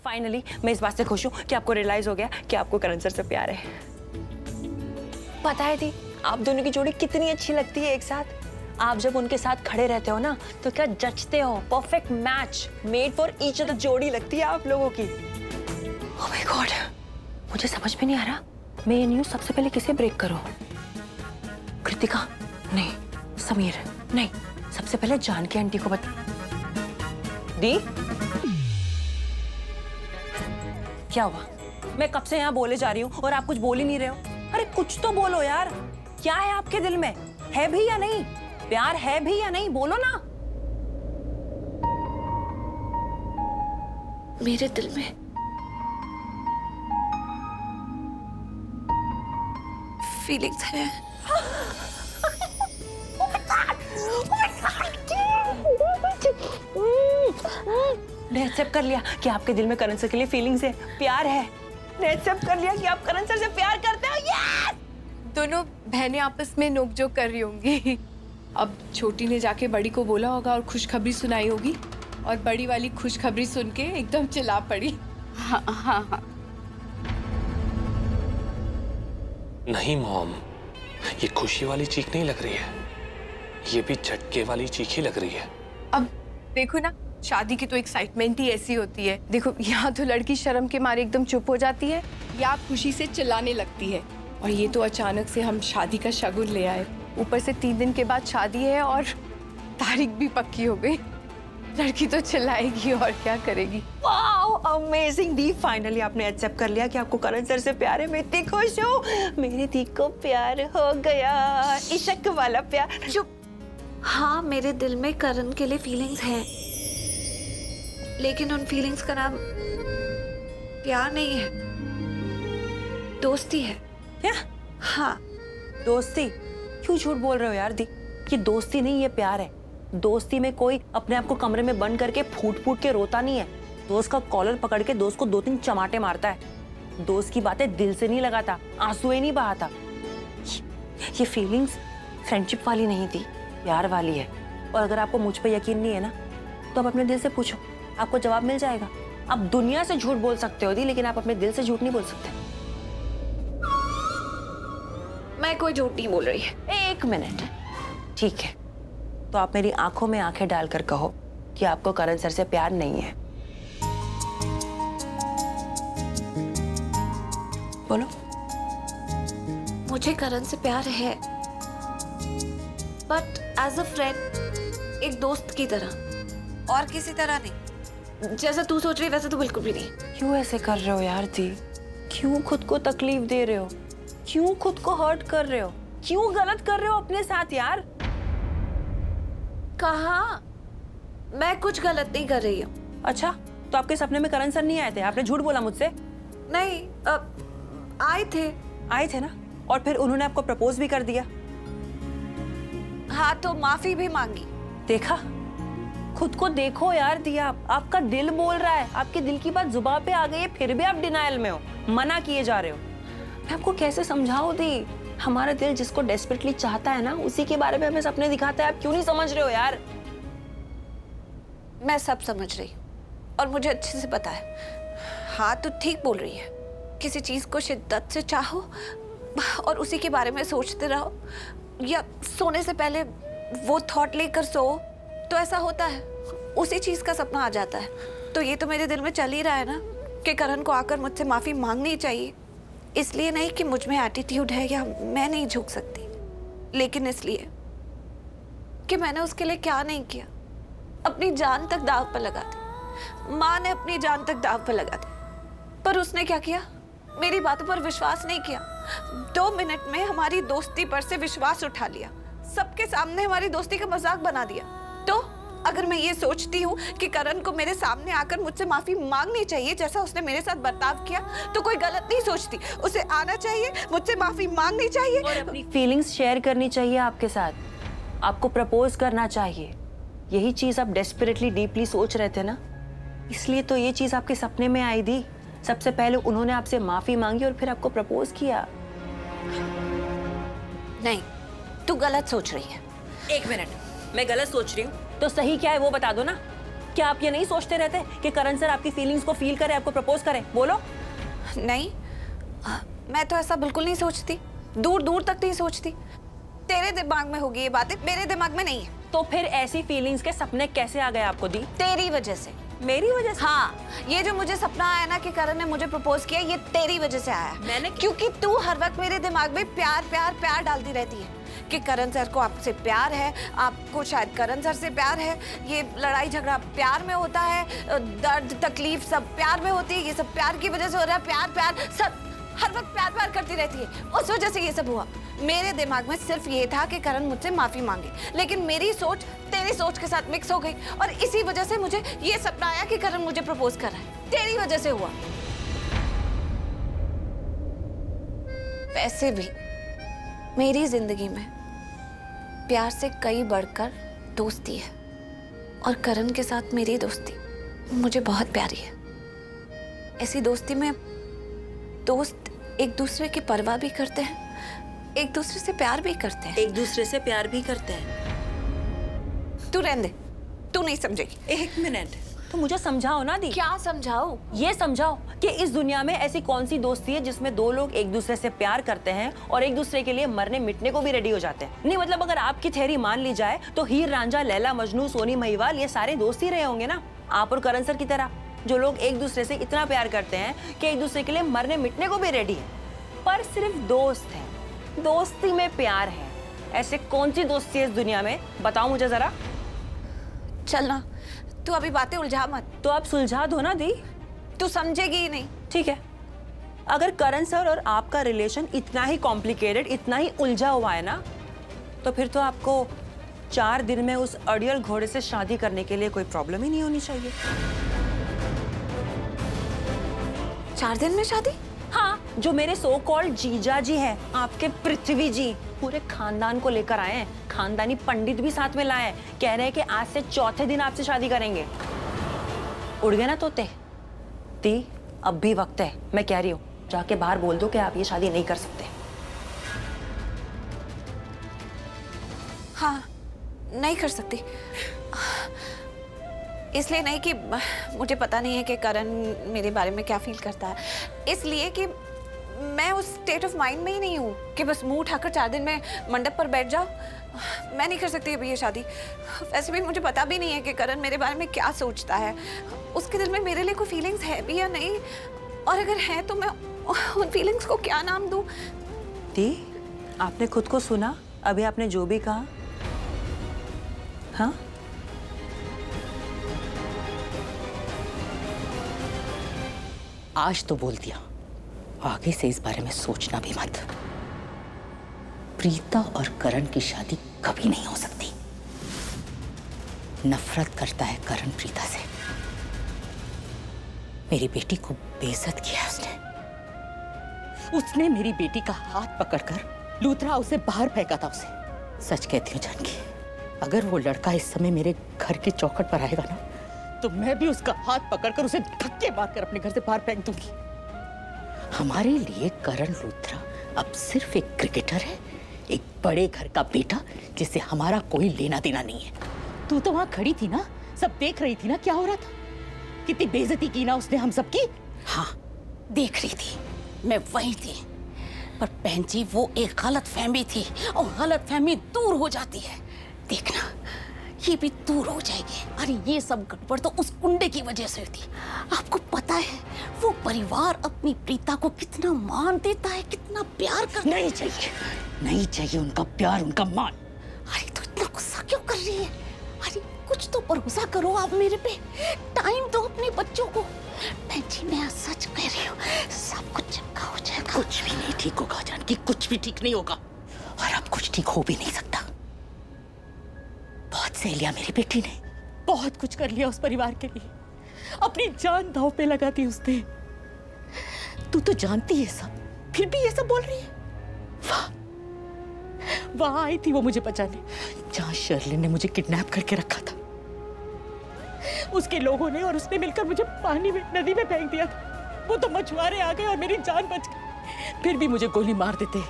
Finally मैं इस बात से खुश हूँ कि आपको रियलाइज हो गया कि आपको करण सर से प्यार है। पता है दी, आप दोनों की जोड़ी कितनी अच्छी लगती है एक साथ। आप जब उनके साथ खड़े रहते हो ना तो क्या जचते हो, perfect match, made for each other जोड़ी लगती है आप लोगों की। ओह माय गॉड, मुझे समझ में नहीं आ रहा मैं ये न्यूज़ सबसे पहले किसे ब्रेक करूं। कृतिका नहीं, समीर नहीं, सबसे पहले जानकी आंटी को बता। दी क्या हुआ? मैं कब से यहाँ बोले जा रही हूँ और आप कुछ बोल ही नहीं रहे हो। अरे कुछ तो बोलो यार, क्या है आपके दिल में? है भी या नहीं? प्यार है भी या नहीं? बोलो ना। मेरे दिल में फीलिंग्स है। मैंने एक्सेप्ट कर लिया कि आपके दिल में करण सर के लिए फीलिंग्स है, प्यार है। मैंने एक्सेप्ट कर लिया कि आप करण सर से प्यार करते हो। यस! दोनों बहनें आपस में नोकझोंक कर रही होंगी। अब छोटी ने जाके बड़ी को बोला होगा और खुशखबरी सुनाई होगी और बड़ी वाली खुशखबरी सुन के एकदम चिल्ला पड़ी। हाँ हाँ हाँ। नहीं मॉम, ये खुशी वाली चीख नहीं लग रही है, ये भी झटके वाली चीख ही लग रही है। अब देखो ना, शादी की तो एक्साइटमेंट ही ऐसी होती है। देखो, यहाँ तो लड़की शर्म के मारे एकदम चुप हो जाती है या खुशी से चिल्लाने लगती है, और ये तो अचानक से हम शादी का शगुन ले आए। ऊपर से 3 दिन के बाद शादी है और तारीख भी पक्की हो गई। लड़की तो चिल्लाएगी और क्या करेगी। वाओ, अमेजिंग दी, फाइनली आपने एक्सेप्ट कर लिया कि आपको करण सर से प्यार है। मैं इतनी खुश हूँ, मेरी दी को प्यार हो गया, इश्क वाला प्यार। चुप। हाँ, मेरे दिल में करण के लिए फीलिंग्स है, लेकिन उन फीलिंग्स का नाम प्यार नहीं है, दोस्ती है। क्या? हाँ, दोस्ती? क्यों झूठ बोल रहे हो यार दी? ये दोस्ती नहीं, ये प्यार है। दोस्ती में कोई अपने आप को कमरे में बंद करके फूट फूट के रोता नहीं है। दोस्त का कॉलर पकड़ के दोस्त को 2-3 चमाटे मारता है। दोस्त की बातें दिल से नहीं लगाता, आंसुएं नहीं बहाता। ये फीलिंग्स फ्रेंडशिप वाली नहीं थी, प्यार वाली है। और अगर आपको मुझ पे यकीन नहीं है ना, तो आप अपने दिल से पूछो, आपको जवाब मिल जाएगा। आप दुनिया से झूठ बोल सकते हो दी, लेकिन आप अपने दिल से झूठ नहीं बोल सकते। मैं कोई झूठ नहीं बोल रही है। 1 मिनट, ठीक है, तो आप मेरी आंखों में आंखें डालकर कहो कि आपको करण सर से प्यार नहीं है। बोलो। मुझे करण से प्यार है, बट एज अ फ्रेंड, एक दोस्त की तरह, और किसी तरह नहीं। जैसा तू सोच रही वैसे तो बिल्कुल भी नहीं। क्यों ऐसे कर रहे हो यार दी? क्यों खुद को तकलीफ दे रहे हो? क्यों खुद को हर्ट कर रहे हो? क्यों गलत कर रहे हो अपने साथ यार? कहा मैं कुछ गलत नहीं कर रही हूँ। अच्छा, तो आपके सपने में करण सर नहीं आए थे? आपने झूठ बोला मुझसे। नहीं, आए थे। आए थे ना, और फिर उन्होंने आपको प्रपोज भी कर दिया। हाँ, तो माफी भी मांगी। देखा, खुद को देखो यार दिया, आपका दिल बोल रहा है, आपके दिल की बात जुबान पे आ गई है, फिर भी आप डिनायल में हो, मना किए जा रहे हो। मैं आपको कैसे समझाऊं दी? हमारा दिल जिसको डेस्परेटली चाहता है ना, उसी के बारे में हमें सपने दिखाता है। आप क्यों नहीं समझ रहे हो यार? मैं सब समझ रही हूँ और मुझे अच्छे से पता है। हाँ, तो ठीक बोल रही है। किसी चीज को शिद्दत से चाहो और उसी के बारे में सोचते रहो, या सोने से पहले वो थॉट लेकर सो, तो ऐसा होता है, उसी चीज का सपना आ जाता है। तो ये तो मेरे दिल में चल ही रहा है ना कि करण को आकर मुझसे माफी मांगनी चाहिए। इसलिए नहीं कि मुझ में एटीट्यूड है या मैं नहीं झुक सकती, लेकिन इसलिए कि मैंने उसके लिए क्या नहीं किया। अपनी जान तक दाव पर लगा दी। माँ ने अपनी जान तक दाव पर लगा दी, पर उसने क्या किया? मेरी बातों पर विश्वास नहीं किया। 2 मिनट में हमारी दोस्ती पर से विश्वास उठा लिया, सबके सामने हमारी दोस्ती का मजाक बना दिया। तो अगर मैं ये सोचती हूँ कि करण को मेरे सामने आकर मुझसे माफी मांगनी चाहिए, जैसा उसने मेरे साथ बर्ताव किया, तो कोई गलत नहीं सोचती। उसे आना चाहिए, मुझसे माफी मांगनी चाहिए और अपनी फीलिंग्स शेयर करनी चाहिए आपके साथ, आपको प्रपोज करना चाहिए। यही चीज आप डेस्परेटली डीपली सोच रहे थे ना, इसलिए तो ये चीज आपके सपने में आई थी। सबसे पहले उन्होंने आपसे माफी मांगी और फिर आपको प्रपोज किया। नहीं, तू गलत सोच रही है। 1 मिनट, मैं गलत सोच रही हूँ तो सही क्या है वो बता दो ना। क्या आप ये नहीं सोचते रहते कि करण सर आपकी फीलिंग्स को फील करे, आपको प्रपोज करे? बोलो। नहीं, मैं तो ऐसा बिल्कुल नहीं सोचती, दूर दूर तक नहीं सोचती। तेरे दिमाग में होगी ये बातें, मेरे दिमाग में नहीं है। तो फिर ऐसी फीलिंग्स के सपने कैसे आ गए आपको दी? तेरी वजह से। मेरी वजह से? हाँ, ये जो मुझे सपना आया ना कि करण ने मुझे प्रपोज किया, ये तेरी वजह से आया। मैंने? क्योंकि तू हर वक्त मेरे दिमाग में प्यार प्यार प्यार डालती रहती है कि करण सर को आपसे प्यार है, आपको शायद करण सर से प्यार है, ये लड़ाई झगड़ा प्यार में होता है, दर्द तकलीफ सब प्यार में होती है, ये सब प्यार की वजह से हो रहा है, प्यार प्यार सब हर वक्त प्यार प्यार करती रहती है। उस वजह से ये सब हुआ। मेरे दिमाग में सिर्फ ये था कि करण मुझसे माफी मांगे, लेकिन मेरी सोच तेरी सोच के साथ मिक्स हो गई और इसी वजह से मुझे ये सपना आया कि करण मुझे प्रपोज कर रहा है। तेरी वजह से हुआ। वैसे भी मेरी जिंदगी में प्यार से कई बढ़कर दोस्ती है और करण के साथ मेरी दोस्ती मुझे बहुत प्यारी है। ऐसी दोस्ती में दोस्त एक दूसरे की परवाह भी करते हैं, एक दूसरे से प्यार भी करते हैं। एक दूसरे से प्यार भी करते हैं। तू रहने दे, तू नहीं समझेगी। एक मिनट, तो मुझे समझाओ ना दी। क्या समझाओ? ये समझाओ कि इस दुनिया में ऐसी कौन सी दोस्ती है जिसमें दो लोग एक दूसरे से प्यार करते हैं और एक दूसरे के लिए मरने मिटने को भी रेडी हो जाते हैं। नहीं मतलब अगर आपकी थ्योरी मान ली जाए तो हीर रांझा, लैला मजनू, सोनी महिवाल ये सारे दोस्त ही रहे होंगे ना, आप और करण सर की तरह, जो लोग एक दूसरे से इतना प्यार करते हैं कि एक दूसरे के लिए मरने मिटने को भी रेडी है, पर सिर्फ दोस्त है। दोस्ती में प्यार है, ऐसे कौन सी दोस्ती है इस दुनिया में? बताओ मुझे जरा। चलना, तू अभी बातें उलझा मत। तो आप सुलझा दो ना दी। तू समझेगी ही नहीं। ठीक है, अगर करण सर और आपका रिलेशन इतना ही कॉम्प्लिकेटेड, इतना ही उलझा हुआ है ना, तो फिर तो आपको 4 दिन में उस अड़ियल घोड़े से शादी करने के लिए कोई प्रॉब्लम ही नहीं होनी चाहिए। 4 दिन में शादी? हाँ, जो मेरे सो कॉल्ड जीजा जी हैं, आपके पृथ्वी जी, पूरे खानदान को लेकर आए हैं, खानदानी पंडित भी साथ में लाए हैं, कह रहे हैं कि आज से चौथे दिन आपसे शादी करेंगे। उड़ गए ना तोते? दी, अब भी वक्त है, मैं कह रही हूँ, जाके बाहर बोल दो कि आप ये शादी नहीं कर सकते। हाँ, नहीं कर सकती। इसलिए नहीं कि मुझे पता नहीं है कि करण मेरे बारे में क्या फील करता है, इसलिए कि मैं उस स्टेट ऑफ माइंड में ही नहीं हूँ कि बस मुंह उठाकर 4 दिन में मंडप पर बैठ जाओ। मैं नहीं कर सकती अभी ये शादी। वैसे भी मुझे पता भी नहीं है कि करण मेरे बारे में क्या सोचता है, उसके दिल में मेरे लिए कोई फीलिंग्स है भी या नहीं, और अगर है तो मैं उन फीलिंग्स को क्या नाम दूँ? दी, आपने खुद को सुना अभी आपने जो भी कहा? हाँ, आज तो बोल दिया, आगे से इस बारे में सोचना भी मत। प्रीता और करण की शादी कभी नहीं हो सकती। नफरत करता है करण प्रीता से। मेरी बेटी को बेइज्जत किया उसने मेरी बेटी का हाथ पकड़कर लूथरा उसे बाहर फेंका था उसे। सच कहती हूँ जानकी, अगर वो लड़का इस समय मेरे घर की चौखट पर आएगा ना, तो मैं भी उसका हाथ पकड़कर उसे धक्के मारकर अपने घर से बाहर फेंक दूंगी। हमारे लिए करण लूथरा अब सिर्फ एक क्रिकेटर है, एक बड़े घर का बेटा जिससे हमारा कोई लेना देना नहीं है। तू तो वहां खड़ी थी ना, सब देख रही थी ना क्या हो रहा था। कितनी बेइज्जती की ना उसने हम सबकी। हाँ, देख रही थी, मैं वही थी। पर बहन जी, वो एक गलत फहमी थी और गलत फहमी दूर हो जाती है। देखना, ये भी दूर हो जाएगी। अरे ये सब गड़बड़ तो उस कुंडे की वजह से हुई थी। आपको पता है वो परिवार अपनी प्रीता को कितना मान देता है, कितना प्यार करता है। नहीं चाहिए, नहीं चाहिए उनका प्यार, उनका मान। अरे तो इतना गुस्सा क्यों कर रही है? अरे कुछ तो भरोसा करो आप मेरे पे, टाइम दो अपने बच्चों को। बहन जी, मैं सच कह रही हूँ, सब कुछ चंगा हो जाएगा। कुछ भी नहीं ठीक होगा जानकी, कुछ भी ठीक नहीं होगा, और अब कुछ ठीक हो भी नहीं सकता। बहुत सह लिया मेरी बेटी ने, बहुत कुछ कर लिया उस परिवार के लिए, अपनी जान दांव पे लगा दी उसने। तू तो जानती है सब, फिर भी ये सब बोल रही है। वाह, वहां आई थी वो मुझे बचाने, जहां शर्लिन ने मुझे किडनैप करके रखा था। उसके लोगों ने और उसने मिलकर मुझे पानी में, नदी में फेंक दिया था। वो तो मछुआरे आ गए और मेरी जान बच गई, फिर भी मुझे गोली मार देते।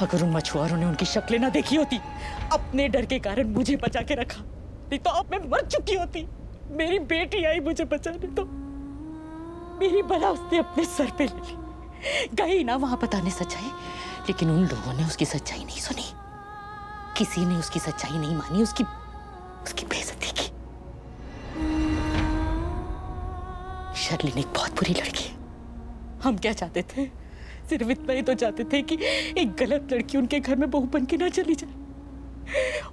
अगर उन मछुआरों ने उनकी शक्लें ना देखी होती, अपने डर के कारण मुझे बचा के रखा, नहीं तो अब मैं मर चुकी होती। मेरी बेटी आई मुझे बचाने, तो मेरी बला उसने अपने सर पे ले ली। गई ना वहां बताने सच्चाई, लेकिन उन लोगों ने उसकी सच्चाई नहीं सुनी। किसी ने उसकी सच्चाई नहीं मानी, उसकी बेइज्जती की। शर्लिन एक बहुत बुरी लड़की है। हम क्या चाहते थे? सिर्फ इतना ही तो चाहते थे कि एक गलत लड़की उनके घर में बहू बन के ना चली जाए।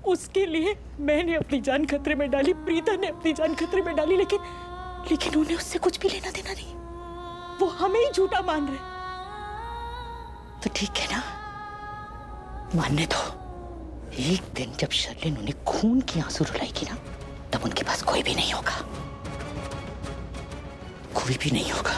उसके लिए मैंने अपनी जान खतरे में डाली, प्रीता ने अपनी जान खतरे में डाली, लेकिन उन्हें उससे कुछ भी लेना देना नहीं। वो हमें ही झूठा मान रहे। तो ठीक है ना, मानने दो। एक दिन जब शर्लिन उन्हें खून की आंसू रुलाएगी ना, तब उनके पास कोई भी नहीं होगा, कोई भी नहीं होगा।